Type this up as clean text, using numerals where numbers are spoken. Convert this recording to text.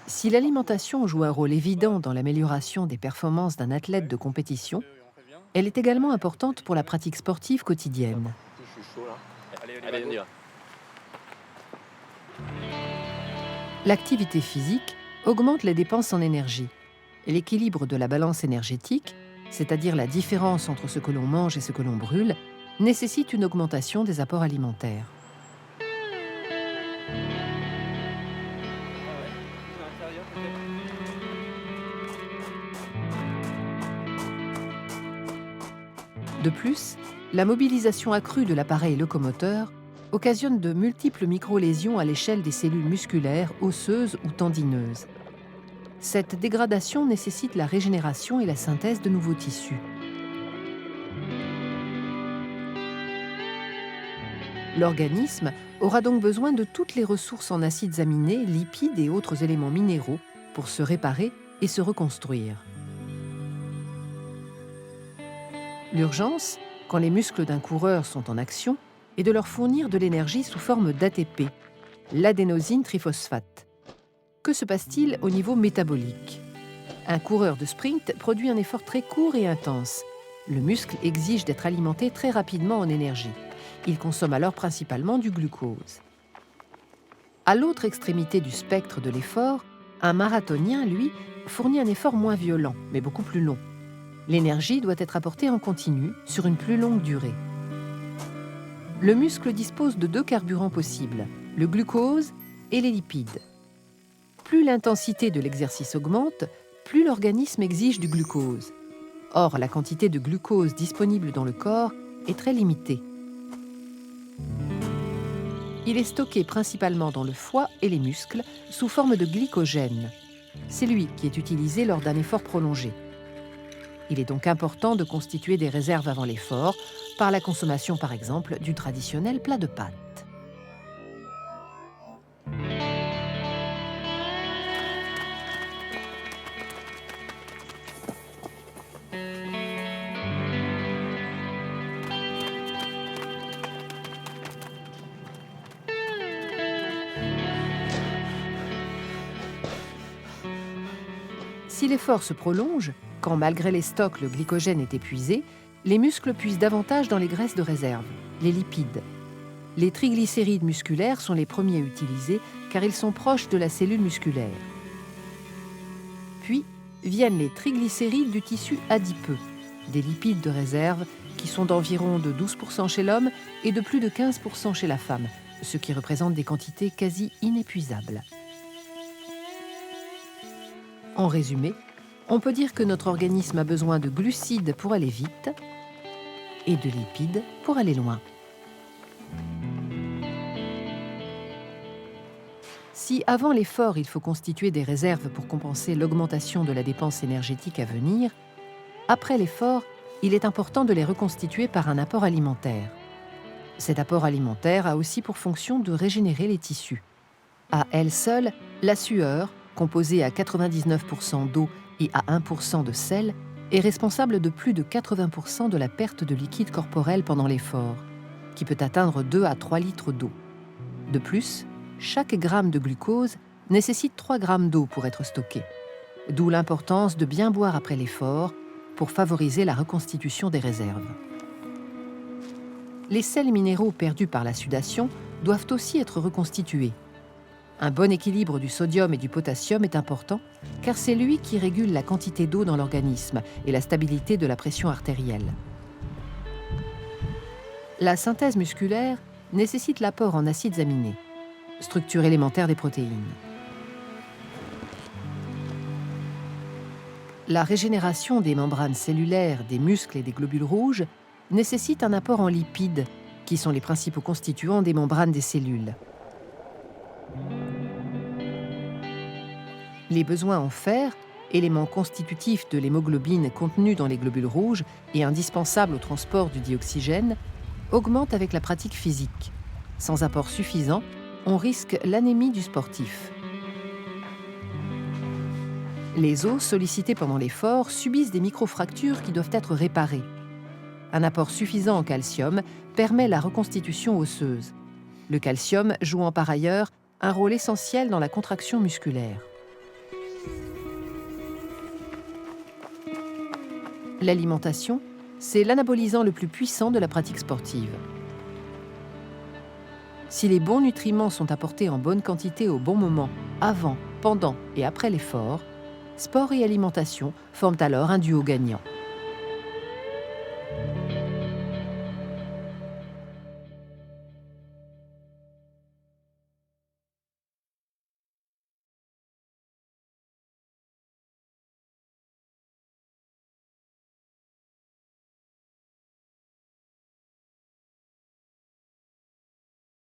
Si l'alimentation joue un rôle évident dans l'amélioration des performances d'un athlète de compétition, elle est également importante pour la pratique sportive quotidienne. Je suis chaud là. Allez, on y va. L'activité physique augmente les dépenses en énergie. Et l'équilibre de la balance énergétique, c'est-à-dire la différence entre ce que l'on mange et ce que l'on brûle, nécessite une augmentation des apports alimentaires. De plus, la mobilisation accrue de l'appareil locomoteur occasionne de multiples microlésions à l'échelle des cellules musculaires, osseuses ou tendineuses. Cette dégradation nécessite la régénération et la synthèse de nouveaux tissus. L'organisme aura donc besoin de toutes les ressources en acides aminés, lipides et autres éléments minéraux pour se réparer et se reconstruire. L'urgence, quand les muscles d'un coureur sont en action, est de leur fournir de l'énergie sous forme d'ATP, l'adénosine triphosphate. Que se passe-t-il au niveau métabolique ? Un coureur de sprint produit un effort très court et intense. Le muscle exige d'être alimenté très rapidement en énergie. Il consomme alors principalement du glucose. À l'autre extrémité du spectre de l'effort, un marathonien, lui, fournit un effort moins violent, mais beaucoup plus long. L'énergie doit être apportée en continu, sur une plus longue durée. Le muscle dispose de deux carburants possibles, le glucose et les lipides. Plus l'intensité de l'exercice augmente, plus l'organisme exige du glucose. Or, la quantité de glucose disponible dans le corps est très limitée. Il est stocké principalement dans le foie et les muscles sous forme de glycogène. C'est lui qui est utilisé lors d'un effort prolongé. Il est donc important de constituer des réserves avant l'effort, par la consommation par exemple du traditionnel plat de pâtes. Si l'effort se prolonge, quand malgré les stocks le glycogène est épuisé, les muscles puisent davantage dans les graisses de réserve, les lipides. Les triglycérides musculaires sont les premiers utilisés car ils sont proches de la cellule musculaire. Puis viennent les triglycérides du tissu adipeux, des lipides de réserve qui sont d'environ de 12% chez l'homme et de plus de 15% chez la femme, ce qui représente des quantités quasi inépuisables. En résumé, on peut dire que notre organisme a besoin de glucides pour aller vite et de lipides pour aller loin. Si avant l'effort, il faut constituer des réserves pour compenser l'augmentation de la dépense énergétique à venir, après l'effort, il est important de les reconstituer par un apport alimentaire. Cet apport alimentaire a aussi pour fonction de régénérer les tissus. À elle seule, la sueur, composée à 99% d'eau et à 1% de sel, est responsable de plus de 80% de la perte de liquide corporel pendant l'effort, qui peut atteindre 2 à 3 litres d'eau. De plus, chaque gramme de glucose nécessite 3 grammes d'eau pour être stocké, d'où l'importance de bien boire après l'effort pour favoriser la reconstitution des réserves. Les sels minéraux perdus par la sudation doivent aussi être reconstitués. Un bon équilibre du sodium et du potassium est important car c'est lui qui régule la quantité d'eau dans l'organisme et la stabilité de la pression artérielle. La synthèse musculaire nécessite l'apport en acides aminés, structure élémentaire des protéines. La régénération des membranes cellulaires, des muscles et des globules rouges nécessite un apport en lipides, qui sont les principaux constituants des membranes des cellules. Les besoins en fer, élément constitutif de l'hémoglobine contenue dans les globules rouges et indispensable au transport du dioxygène, augmentent avec la pratique physique. Sans apport suffisant, on risque l'anémie du sportif. Les os sollicités pendant l'effort subissent des microfractures qui doivent être réparées. Un apport suffisant en calcium permet la reconstitution osseuse. Le calcium jouant par ailleurs un rôle essentiel dans la contraction musculaire. L'alimentation, c'est l'anabolisant le plus puissant de la pratique sportive. Si les bons nutriments sont apportés en bonne quantité au bon moment, avant, pendant et après l'effort, sport et alimentation forment alors un duo gagnant.